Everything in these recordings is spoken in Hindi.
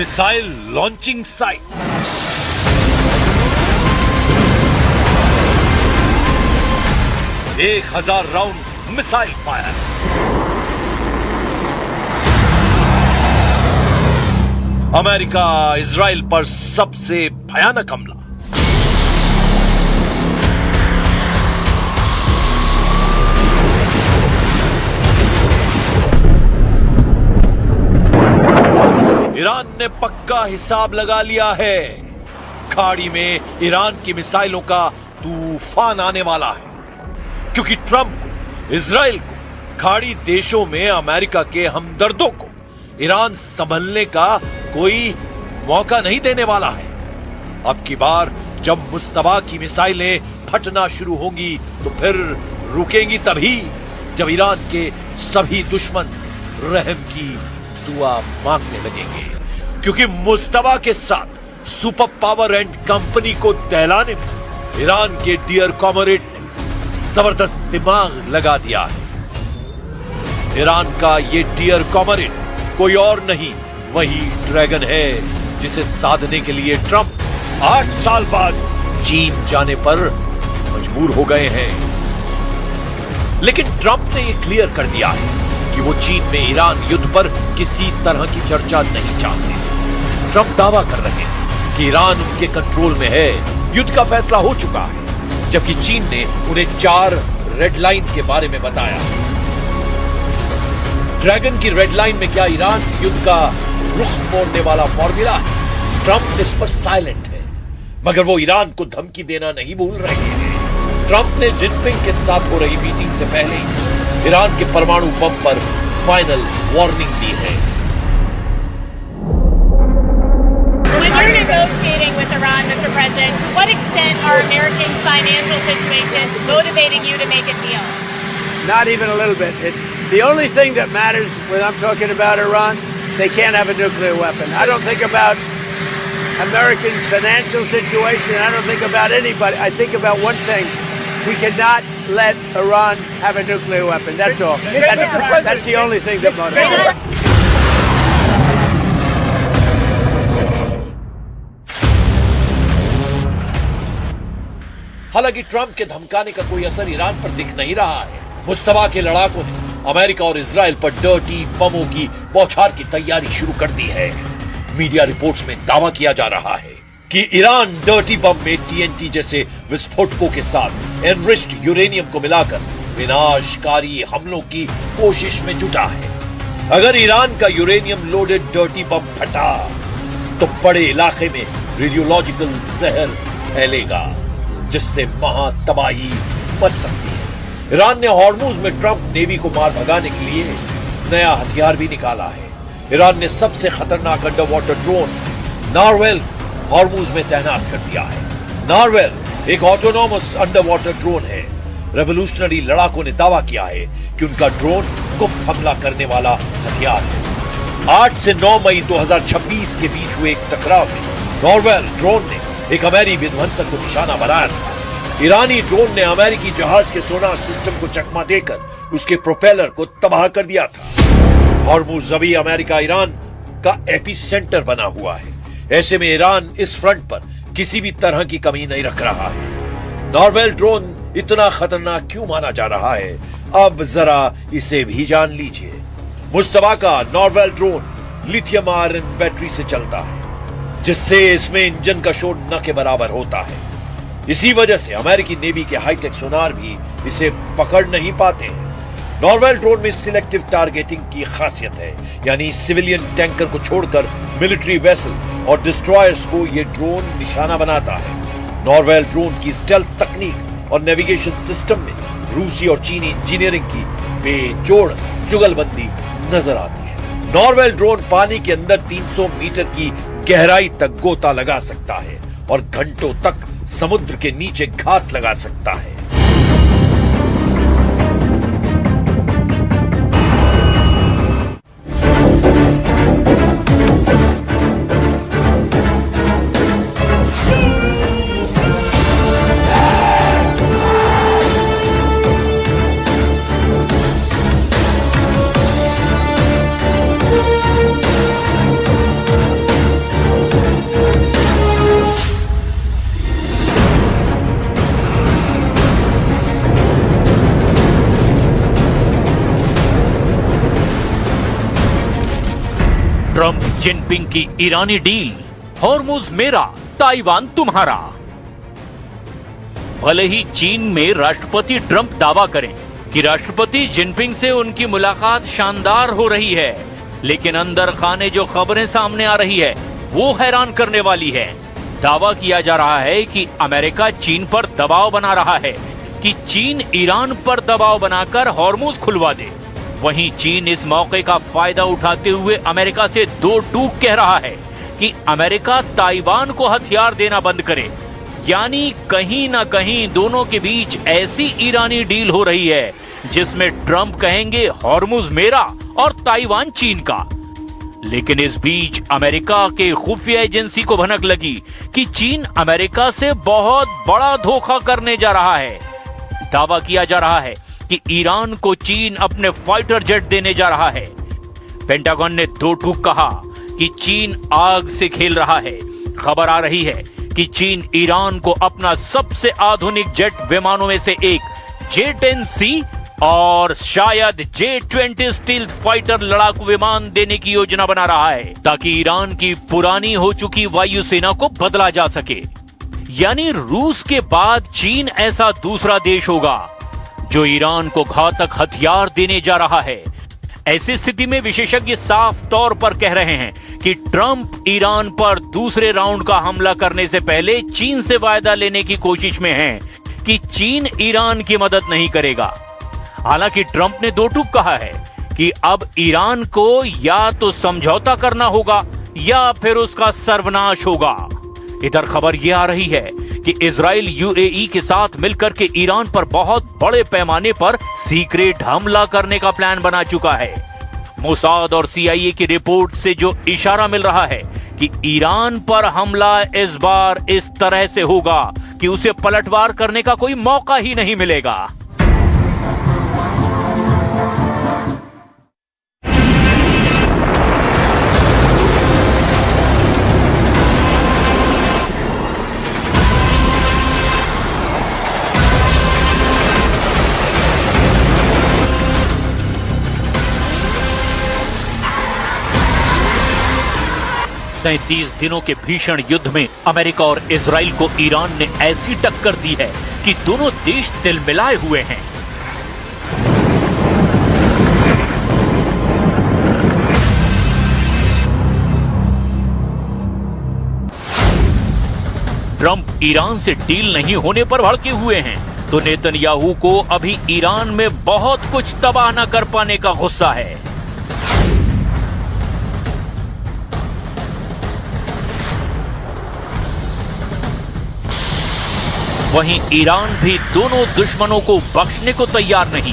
Missile launching site. एक 1000 round missile fire. America Israel पर सबसे भयानक हमला। ईरान ने पक्का हिसाब लगा लिया है। खाड़ी में ईरान की मिसाइलों का तूफान आने वाला है, क्योंकि ट्रंप को, इजराइल को, खाड़ी देशों में अमेरिका के हमदर्दों को ईरान संभलने का कोई मौका नहीं देने वाला है। अब की बार जब मुस्तबा की मिसाइलें फटना शुरू होंगी तो फिर रुकेंगी तभी जब ईरान के सभी दुश्मन रहम की दुआ मांगने लगेंगे, क्योंकि मुस्तबा के साथ सुपर पावर एंड कंपनी को दहलाने में ईरान के डियर कॉमरेड ने जबरदस्त दिमाग लगा दिया है। ईरान का ये डियर कॉमरेड कोई और नहीं, वही ड्रैगन है जिसे साधने के लिए ट्रंप 8 साल बाद चीन जाने पर मजबूर हो गए हैं। लेकिन ट्रंप ने यह क्लियर कर दिया है कि वो चीन में ईरान युद्ध पर किसी तरह की चर्चा नहीं चाहते। ट्रंप दावा कर रहे हैं कि ईरान उनके कंट्रोल में है, युद्ध का फैसला हो चुका है, जबकि चीन ने उन्हें 4 रेड लाइन के बारे में बताया। ड्रैगन की रेड लाइन में क्या ईरान युद्ध का रुख मोड़ने वाला फॉर्मूला है? ट्रंप इस पर साइलेंट है, मगर वो ईरान को धमकी देना नहीं भूल रहे हैं। ट्रंप ने जिनपिंग के साथ हो रही मीटिंग से पहले ही ईरान के परमाणु बम पर फाइनल वार्निंग दी है। When you're negotiating with Iran, Mr. President, to what extent are Americans' financial situations motivating you to make a deal? Not even a little bit. The only thing that matters when I'm talking about Iran, they can't have a nuclear weapon. I don't think about Americans' financial situation. I don't think about anybody. I think about one thing. We cannot let Iran have a nuclear weapon. That's all. That's the only thing that motivates. हालांकि ट्रंप के धमकाने का कोई असर ईरान पर दिख नहीं रहा है। मुस्तबा के लड़ाकों ने अमेरिका और इजराइल पर डर्टी बमों की बौछार की तैयारी शुरू कर दी है। मीडिया रिपोर्ट्स में दावा किया जा रहा है कि ईरान डर्टी बम में टीएनटी जैसे विस्फोटकों के साथ एनरिच्ड यूरेनियम को मिलाकर विनाशकारी हमलों की कोशिश में जुटा है। अगर ईरान का यूरेनियम लोडेड डर्टी बम फटा तो बड़े इलाके में रेडियोलॉजिकल जहर फैलेगा, जिससे महातबाही मच सकती है। ईरान ने हॉर्मुज में ट्रंप नेवी को मार भगाने के लिए नया हथियार भी निकाला है। ईरान ने सबसे खतरनाक अंडर वाटर ड्रोन नारवेल हॉर्मुज में तैनात कर दिया है। नारवेल एक ऑटोनोमस अंडर वाटर ड्रोन है। रेवोल्यूशनरी लड़ाकों ने दावा किया है कि उनका ड्रोन गुप्त हमला करने वाला हथियार है। 8 से 9 मई 2026 के बीच हुए एक टकराव में नारवेल ड्रोन ने एक अमेरिकी विध्वंसक को निशाना बनाया था। ईरानी ड्रोन ने अमेरिकी जहाज के सोनार सिस्टम को चकमा देकर उसके प्रोपेलर को तबाह कर दिया था। हॉर्मुज अभी अमेरिका ईरान का एपी सेंटर बना हुआ है। ऐसे में ईरान इस फ्रंट पर किसी भी तरह की कमी नहीं रख रहा है। नारवेल ड्रोन इतना खतरनाक क्यों माना जा रहा है, अब जरा इसे भी जान लीजिए। मुस्तबा का नारवेल ड्रोन लिथियम आयरन बैटरी से चलता है, जिससे इसमें इंजन का शोर न के बराबर होता है। इसी वजह से अमेरिकी नेवी के हाईटेक सोनार भी इसे पकड़ नहीं पाते हैं। नारवेल ड्रोन में सिलेक्टिव टारगेटिंग की खासियत है, यानी सिविलियन टैंकर को छोड़कर मिलिट्री वेसल और डिस्ट्रॉयर्स को यह ड्रोन निशाना बनाता है। नारवेल ड्रोन की स्टेल्थ तकनीक और नेविगेशन सिस्टम में रूसी और चीनी इंजीनियरिंग की बेजोड़ जुगलबंदी नजर आती है। नारवेल ड्रोन पानी के अंदर 300 मीटर की गहराई तक गोता लगा सकता है और घंटों तक समुद्र के नीचे घात लगा सकता है। ट्रंप जिनपिंग की ईरानी डील, हॉर्मुज मेरा, ताइवान तुम्हारा। भले ही चीन में राष्ट्रपति ट्रंप दावा करें कि राष्ट्रपति जिनपिंग से उनकी मुलाकात शानदार हो रही है, लेकिन अंदर खाने जो खबरें सामने आ रही है वो हैरान करने वाली है। दावा किया जा रहा है कि अमेरिका चीन पर दबाव बना रहा है कि चीन ईरान पर दबाव बनाकर हॉर्मुज खुलवा दे। वहीं चीन इस मौके का फायदा उठाते हुए अमेरिका से दो टूक कह रहा है कि अमेरिका ताइवान को हथियार देना बंद करे। यानी कहीं ना कहीं दोनों के बीच ऐसी ईरानी डील हो रही है जिसमें ट्रंप कहेंगे हॉर्मुज मेरा और ताइवान चीन का। लेकिन इस बीच अमेरिका के खुफिया एजेंसी को भनक लगी कि चीन अमेरिका से बहुत बड़ा धोखा करने जा रहा है। दावा किया जा रहा है कि ईरान को चीन अपने फाइटर जेट देने जा रहा है। पेंटागन ने दो टूक कहा कि चीन आग से खेल रहा है। खबर आ रही है कि चीन ईरान को अपना सबसे आधुनिक जेट विमानों में से एक J-10C और शायद J-20 स्टील्थ फाइटर लड़ाकू विमान देने की योजना बना रहा है ताकि ईरान की पुरानी हो चुकी वायुसेना को बदला जा सके। यानी रूस के बाद चीन ऐसा दूसरा देश होगा जो ईरान को घातक हथियार देने जा रहा है। ऐसी स्थिति में विशेषज्ञ साफ तौर पर कह रहे हैं कि ट्रंप ईरान पर दूसरे राउंड का हमला करने से पहले चीन से वायदा लेने की कोशिश में हैं कि चीन ईरान की मदद नहीं करेगा। हालांकि ट्रंप ने दो टूक कहा है कि अब ईरान को या तो समझौता करना होगा या फिर उसका सर्वनाश होगा। इधर खबर यह आ रही है कि इजराइल यूएई के साथ मिलकर के ईरान पर बहुत बड़े पैमाने पर सीक्रेट हमला करने का प्लान बना चुका है। मोसाद और सीआईए की रिपोर्ट से जो इशारा मिल रहा है कि ईरान पर हमला इस बार इस तरह से होगा कि उसे पलटवार करने का कोई मौका ही नहीं मिलेगा। सैंतीस दिनों के भीषण युद्ध में अमेरिका और इजराइल को ईरान ने ऐसी टक्कर दी है कि दोनों देश तिलमिलाए हुए हैं। ट्रंप ईरान से डील नहीं होने पर भड़के हुए हैं तो नेतन्याहू को अभी ईरान में बहुत कुछ तबाह न कर पाने का गुस्सा है। वहीं ईरान भी दोनों दुश्मनों को बख्शने को तैयार नहीं।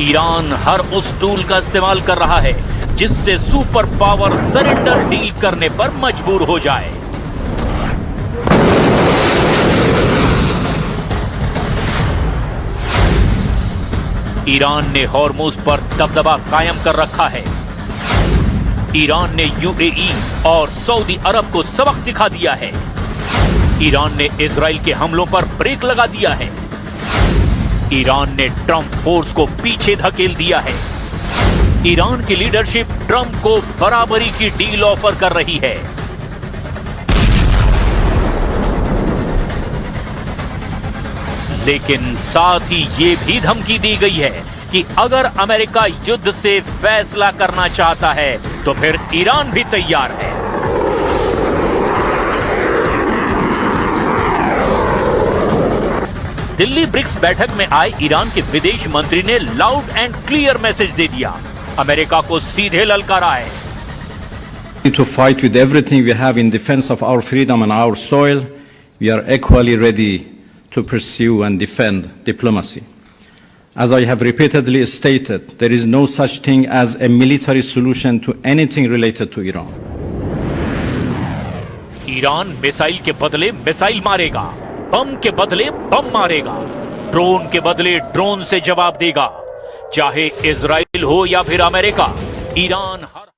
ईरान हर उस टूल का इस्तेमाल कर रहा है जिससे सुपर पावर सरेंडर डील करने पर मजबूर हो जाए। ईरान ने हॉर्मुज पर दबदबा कायम कर रखा है। ईरान ने यूएई और सऊदी अरब को सबक सिखा दिया है। ईरान ने इजराइल के हमलों पर ब्रेक लगा दिया है। ईरान ने ट्रंप फोर्स को पीछे धकेल दिया है। ईरान की लीडरशिप ट्रंप को बराबरी की डील ऑफर कर रही है। लेकिन साथ ही ये भी धमकी दी गई है कि अगर अमेरिका युद्ध से फैसला करना चाहता है तो फिर ईरान भी तैयार है। दिल्ली ब्रिक्स बैठक में आए ईरान के विदेश मंत्री ने लाउड एंड क्लियर मैसेज दे दिया। अमेरिका को सीधे ललकारा है। To fight with everything we have in defense of our freedom and our soil, we are equally ready to pursue and defend diplomacy. As I have repeatedly stated, there is no such thing as a military solution to anything related to Iran. Iran missile के बदले मिसाइल मारेगा, बम के बदले बम मारेगा, ड्रोन के बदले ड्रोन से जवाब देगा। चाहे इजराइल हो या फिर अमेरिका, ईरान हर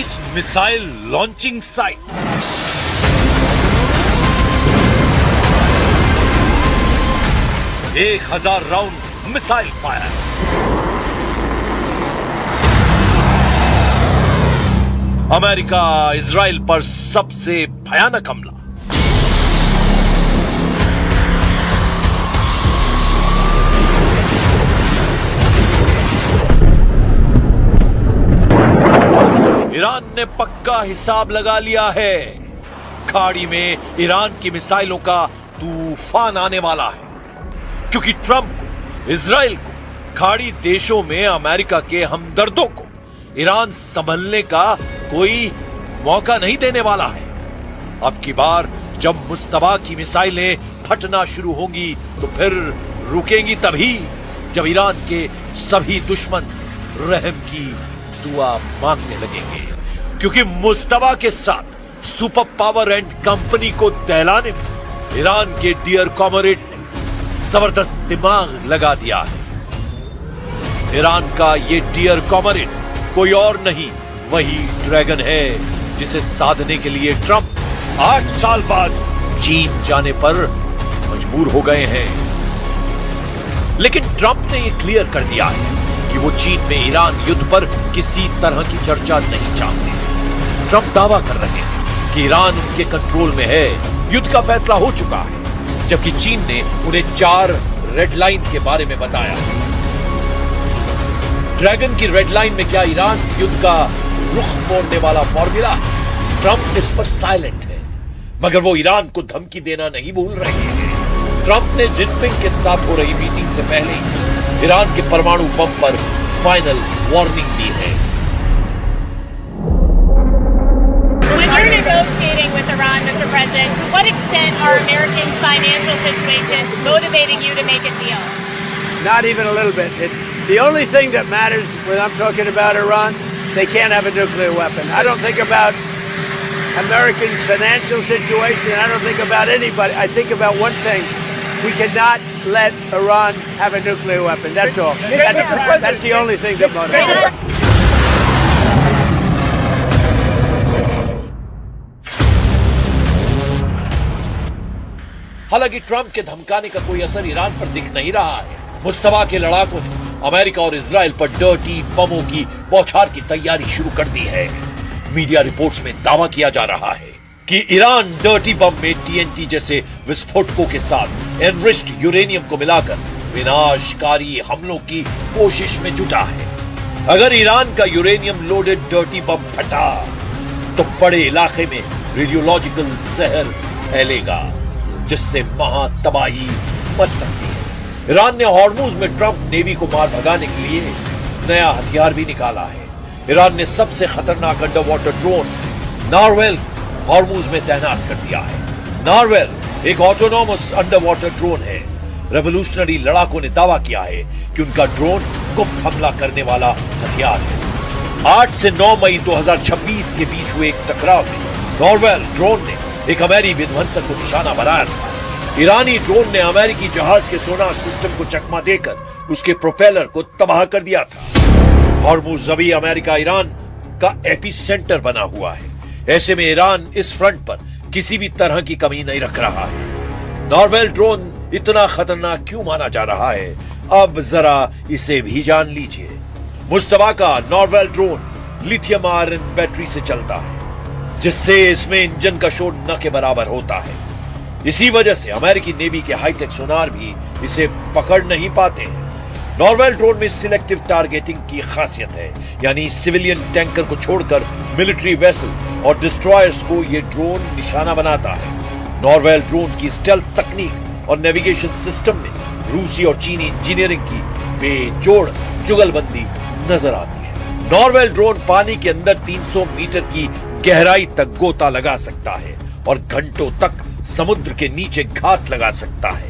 लार्जेस्ट मिसाइल लॉन्चिंग साइट। एक 1000 round missile fire. America Israel पर सबसे भयानक हमला। ईरान ने पक्का हिसाब लगा लिया है। खाड़ी में ईरान की मिसाइलों का तूफान आने वाला है, क्योंकि ट्रंप इजराइल को, खाड़ी देशों में अमेरिका के हमदर्दों को ईरान संभलने का कोई मौका नहीं देने वाला है। अब की बार जब मुस्तबा की मिसाइलें फटना शुरू होंगी तो फिर रुकेंगी तभी जब ईरान के सभी दुश्मन रहम की दुआ मांगने लगेंगे, क्योंकि मुस्तबा के साथ सुपर पावर एंड कंपनी को दहलाने में ईरान के डियर कॉमरेड ने जबरदस्त दिमाग लगा दिया है। ईरान का ये डियर कॉमरेड कोई और नहीं, वही ड्रैगन है जिसे साधने के लिए ट्रंप 8 साल बाद चीन जाने पर मजबूर हो गए हैं। लेकिन ट्रंप ने यह क्लियर कर दिया है कि वो चीन में ईरान युद्ध पर किसी तरह की चर्चा नहीं चाहते। ट्रंप दावा कर रहे हैं कि ईरान उनके कंट्रोल में है, युद्ध का फैसला हो चुका है, जबकि चीन ने उन्हें 4 रेड लाइन के बारे में बताया। ड्रैगन की रेड लाइन में क्या ईरान युद्ध का रुख मोड़ने वाला फॉर्मूला है? ट्रंप इस पर साइलेंट है, मगर वो ईरान को धमकी देना नहीं भूल रहे हैं। ट्रंप ने जिनपिंग के साथ हो रही मीटिंग से पहले ही ईरान के परमाणु बम पर फाइनल वार्निंग दी है। When you're negotiating with Iran, Mr. President, to what extent are Americans' financial situations motivating you to make a deal? Not even a little bit. The only thing that matters when I'm talking about Iran, they can't have a nuclear weapon. I don't think about Americans' financial situation. I don't think about anybody. I think about one thing. We cannot let Iran have a nuclear weapon. That's all. That's the only thing that matters. हालांकि ट्रंप के धमकाने का कोई असर ईरान पर दिख नहीं रहा है। मुस्तबा के लड़ाकों ने अमेरिका और इजराइल पर डर्टी बमों की बौछार की तैयारी शुरू कर दी है। मीडिया रिपोर्ट्स में दावा किया जा रहा है कि ईरान डर्टी बम में टीएनटी जैसे विस्फोटकों के साथ एनरिच्ड यूरेनियम को मिलाकर विनाशकारी हमलों की कोशिश में जुटा है। अगर ईरान का यूरेनियम लोडेड डर्टी बम फटा तो बड़े इलाके में रेडियोलॉजिकल जहर फैलेगा, जिससे महातबाही मच सकती है। ईरान ने हॉर्मुज में ट्रंप नेवी को मार भगाने के लिए नया हथियार भी निकाला है। ईरान ने सबसे खतरनाक अंडर वाटर ड्रोन नारवेल हॉर्मुज में तैनात कर दिया है। नारवेल एक ऑटोनॉमस अंडर वाटर ड्रोन है। रेवोल्यूशनरी लड़ाकों ने दावा किया है कि उनका ड्रोन गुप्त हमला करने वाला हथियार है। 8 से 9 मई 2026 के बीच हुए एक टकराव में नारवेल ड्रोन ने एक अमेरिकी विध्वंसक को निशाना बनाया था। ईरानी ड्रोन ने अमेरिकी जहाज के सोनार सिस्टम को चकमा देकर उसके प्रोपेलर को तबाह कर दिया था। हॉर्मुज अभी अमेरिका ईरान का एपी सेंटर बना हुआ है। ऐसे में ईरान इस फ्रंट पर किसी भी तरह की कमी नहीं रख रहा है। नारवेल ड्रोन इतना खतरनाक क्यों माना जा रहा है, अब जरा इसे भी जान लीजिए। मुस्तबा का नारवेल ड्रोन लिथियम आयरन बैटरी से चलता है, जिससे इसमें इंजन का शोर न के बराबर होता है। इसी वजह से अमेरिकी नेवी के हाईटेक सोनार भी इसे पकड़ नहीं पाते हैं। नारवेल ड्रोन में सिलेक्टिव टारगेटिंग की खासियत है, यानी सिविलियन टैंकर को छोड़कर मिलिट्री वेसल और डिस्ट्रॉयर्स को यह ड्रोन निशाना बनाता है। नारवेल ड्रोन की स्टेल्थ तकनीक और नेविगेशन सिस्टम में रूसी और चीनी इंजीनियरिंग की बेजोड़ जुगलबंदी नजर आती है। नारवेल ड्रोन पानी के अंदर 300 मीटर की गहराई तक गोता लगा सकता है और घंटों तक समुद्र के नीचे घात लगा सकता है।